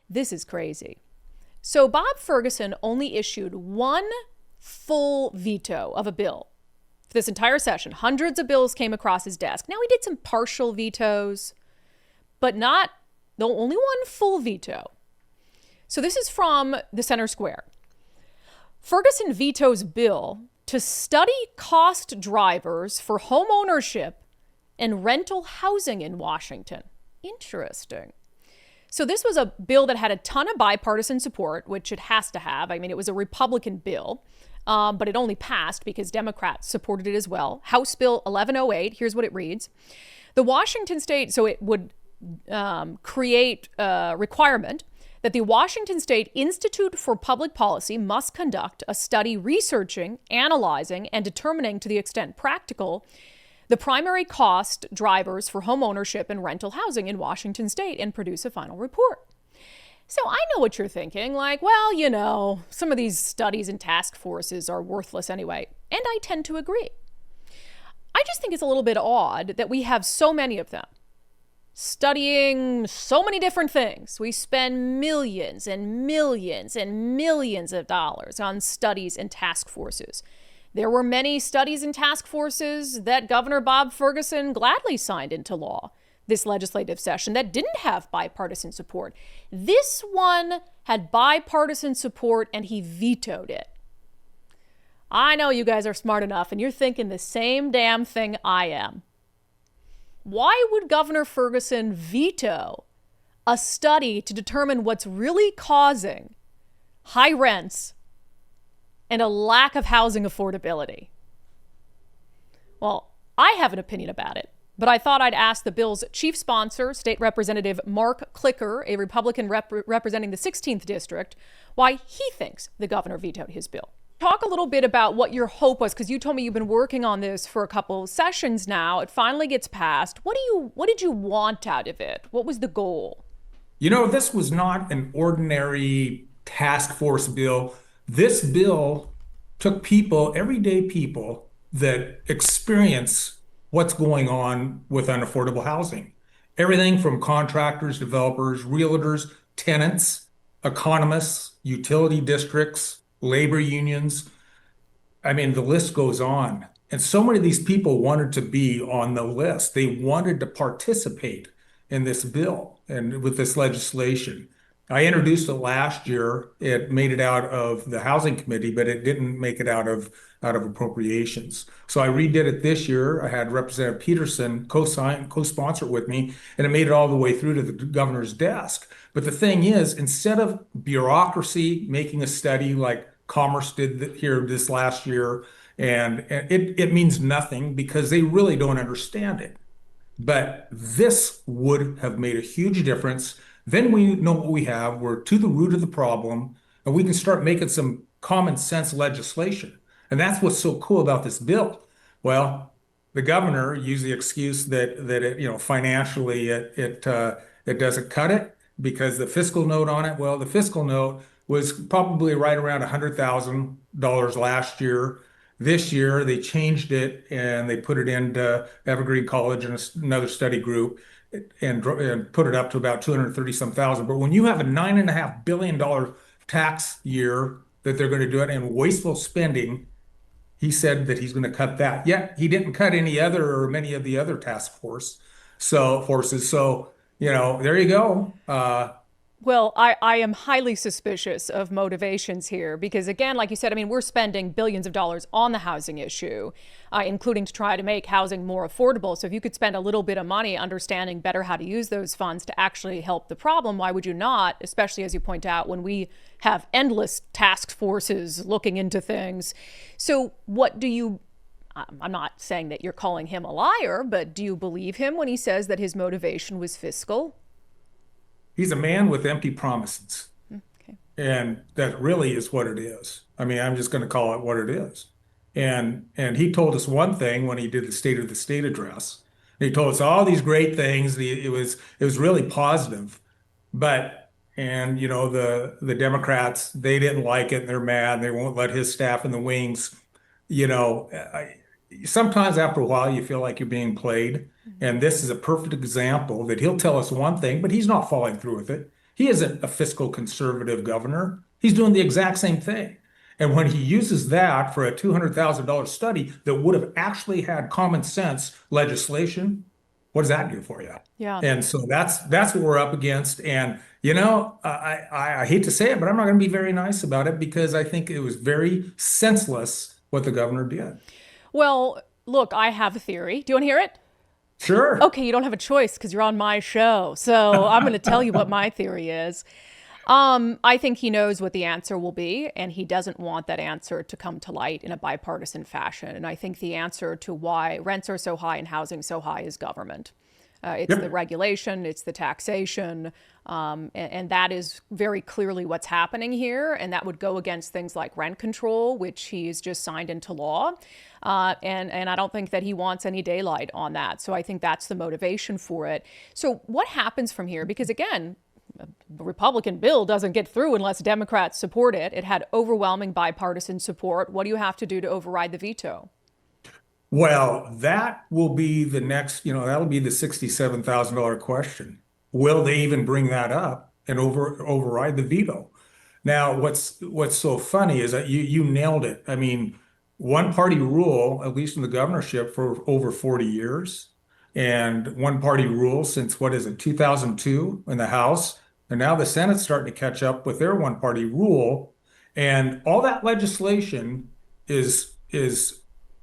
This is crazy. So Bob Ferguson only issued one full veto of a bill for this entire session. Hundreds of bills came across his desk. Now he did some partial vetoes, but not the only one full veto. So this is from the Center Square. Ferguson vetoes bill to study cost drivers for home ownership and rental housing in Washington. Interesting. So this was a bill that had a ton of bipartisan support, which it has to have. I mean, it was a Republican bill, but it only passed because Democrats supported it as well. House Bill 1108, here's what it reads. The Washington state, so it would create a requirement that the Washington State Institute for Public Policy must conduct a study researching, analyzing, and determining to the extent practical the primary cost drivers for home ownership and rental housing in Washington state and produce a final report. So I know what you're thinking, like, well, some of these studies and task forces are worthless anyway. And I tend to agree. I just think it's a little bit odd that we have so many of them studying so many different things. We spend millions and millions and millions of dollars on studies and task forces. There were many studies and task forces that Governor Bob Ferguson gladly signed into law this legislative session that didn't have bipartisan support. This one had bipartisan support and he vetoed it. I know you guys are smart enough and you're thinking the same damn thing I am. Why would Governor Ferguson veto a study to determine what's really causing high rents and a lack of housing affordability? Well, I have an opinion about it, but I thought I'd ask the bill's chief sponsor, State Representative Mark Clicker, a Republican representing the 16th District, why he thinks the governor vetoed his bill. Talk a little bit about what your hope was, because you told me you've been working on this for a couple sessions now. It finally gets passed. What did you want out of it? What was the goal? This was not an ordinary task force bill. This bill took people, everyday people, that experience what's going on with unaffordable housing. Everything from contractors, developers, realtors, tenants, economists, utility districts, labor unions. I mean, the list goes on. And so many of these people wanted to be on the list. They wanted to participate in this bill and with this legislation. I introduced it last year. It made it out of the Housing Committee, but it didn't make it out of appropriations. So I redid it this year. I had Representative Peterson co-sponsor it with me, and it made it all the way through to the governor's desk. But the thing is, instead of bureaucracy making a study like Commerce did here this last year, and it means nothing because they really don't understand it. But this would have made a huge difference. Then we know what we have. We're to the root of the problem, and we can start making some common sense legislation. And that's what's so cool about this bill. Well, the governor used the excuse that it, financially it doesn't cut it because the fiscal note on it. Well, the fiscal note was probably right around $100,000 last year. This year they changed it and they put it into Evergreen College and another study group and put it up to about 230 some thousand. But when you have a $9.5 billion tax year that they're going to do it and wasteful spending, he said that he's going to cut that. Yet he didn't cut any other or many of the other task forces. So, there you go. Well, I am highly suspicious of motivations here because, again, like you said, I mean, we're spending billions of dollars on the housing issue, including to try to make housing more affordable. So if you could spend a little bit of money understanding better how to use those funds to actually help the problem, why would you not? Especially, as you point out, when we have endless task forces looking into things. So I'm not saying that you're calling him a liar, but do you believe him when he says that his motivation was fiscal? He's a man with empty promises. Okay. And that really is what it is. I mean, I'm just going to call it what it is. And he told us one thing when he did the State of the State address. He told us all these great things. It was really positive. But the Democrats, they didn't like it and they're mad. They won't let his staff in the wings. Sometimes after a while you feel like you're being played. And this is a perfect example that he'll tell us one thing, but he's not following through with it. He isn't a fiscal conservative governor. He's doing the exact same thing. And when he uses that for a $200,000 study that would have actually had common sense legislation, what does that do for you? Yeah. And so that's what we're up against. And I hate to say it, but I'm not going to be very nice about it because I think it was very senseless what the governor did. Well, look, I have a theory. Do you want to hear it? Sure. Okay, you don't have a choice because you're on my show. So I'm going to tell you what my theory is. I think he knows what the answer will be, and he doesn't want that answer to come to light in a bipartisan fashion. And I think the answer to why rents are so high and housing so high is government. It's the regulation, it's the taxation, and that is very clearly what's happening here. And that would go against things like rent control, which he's just signed into law. And I don't think that he wants any daylight on that. So I think that's the motivation for it. So what happens from here? Because again, a Republican bill doesn't get through unless Democrats support it. It had overwhelming bipartisan support. What do you have to do to override the veto? Well, that will be the next, that'll be the $67,000 question. Will they even bring that up and override the veto? Now, what's so funny is that you nailed it. I mean, one party rule, at least in the governorship, for over 40 years, and one party rule since what is it, 2002 in the House, and now the Senate's starting to catch up with their one party rule, and all that legislation is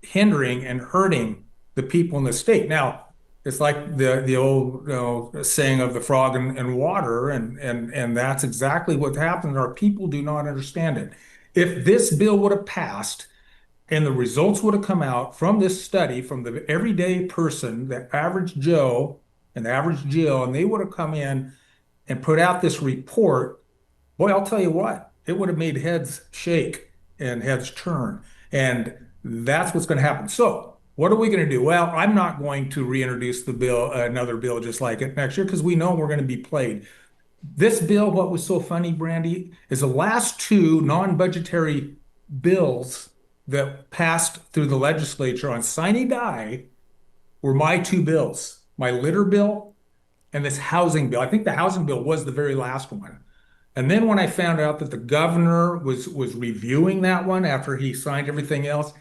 hindering and hurting the people in the state. Now, it's like the old saying of the frog and water, and that's exactly what happened. Our people do not understand it. If this bill would have passed and the results would have come out from this study, from the everyday person, the average Joe and the average Jill, and they would have come in and put out this report, boy, I'll tell you what, it would have made heads shake and heads turn. And that's what's going to happen. So what are we going to do? Well, I'm not going to reintroduce the bill, another bill just like it next year, because we know we're going to be played. This bill, what was so funny, Brandi, is the last two non-budgetary bills that passed through the legislature on sine die were my two bills, my litter bill and this housing bill. I think the housing bill was the very last one. And then when I found out that the governor was reviewing that one after he signed everything else,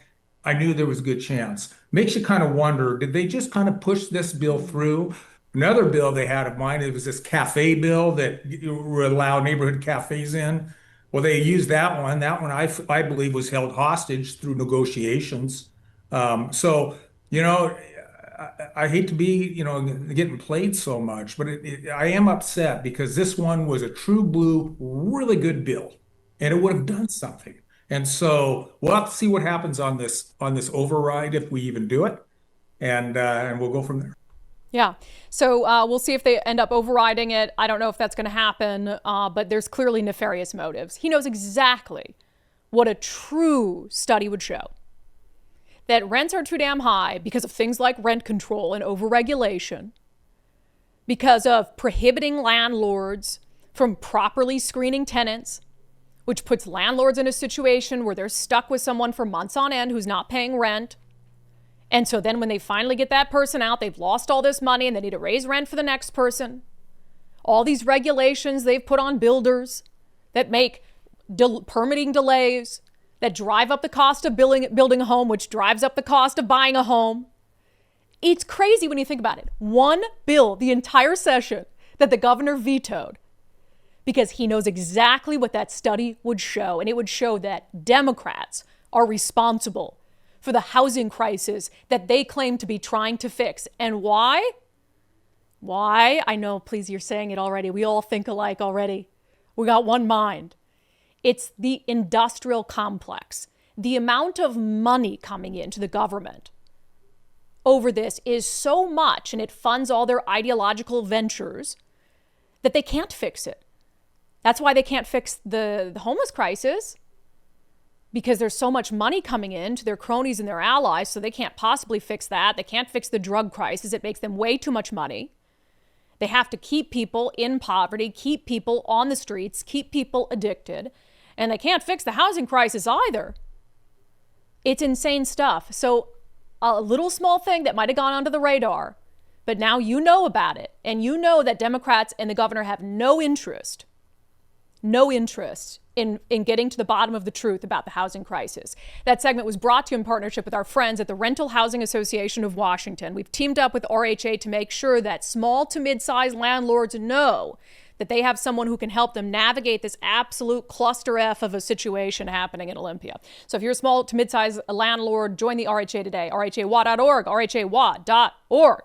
I knew there was a good chance. Makes you kind of wonder, did they just kind of push this bill through? Another bill they had of mine, it was this cafe bill that would allow neighborhood cafes in. Well, they used that one. That one I believe was held hostage through negotiations. So, I hate to be, getting played so much, but I am upset because this one was a true blue, really good bill, and it would have done something. And so we'll have to see what happens on this override if we even do it, and we'll go from there. Yeah. So we'll see if they end up overriding it. I don't know if that's going to happen, but there's clearly nefarious motives. He knows exactly what a true study would show. That rents are too damn high because of things like rent control and overregulation, because of prohibiting landlords from properly screening tenants, which puts landlords in a situation where they're stuck with someone for months on end who's not paying rent. And so then when they finally get that person out, they've lost all this money and they need to raise rent for the next person. All these regulations they've put on builders that make permitting delays, that drive up the cost of building a home, which drives up the cost of buying a home. It's crazy when you think about it. One bill, the entire session, that the governor vetoed because he knows exactly what that study would show. And it would show that Democrats are responsible for the housing crisis that they claim to be trying to fix. And why? Why? I know, please, you're saying it already. We all think alike already. We got one mind. It's the industrial complex. The amount of money coming into the government over this is so much, and it funds all their ideological ventures, that they can't fix it. That's why they can't fix the homeless crisis, because there's so much money coming in to their cronies and their allies, so they can't possibly fix that. They can't fix the drug crisis. It makes them way too much money. They have to keep people in poverty, keep people on the streets, keep people addicted, and they can't fix the housing crisis either. It's insane stuff. So a little small thing that might have gone under the radar, But now you know about it, and you know that Democrats and the governor have no interest in getting to the bottom of the truth about the housing crisis. That segment was brought to you in partnership with our friends at the Rental Housing Association of Washington. We've teamed up with RHA to make sure that small to mid-sized landlords know that they have someone who can help them navigate this absolute cluster F of a situation happening in Olympia. So if you're a small to mid-sized landlord, join the RHA today, rhawa.org, rhawa.org.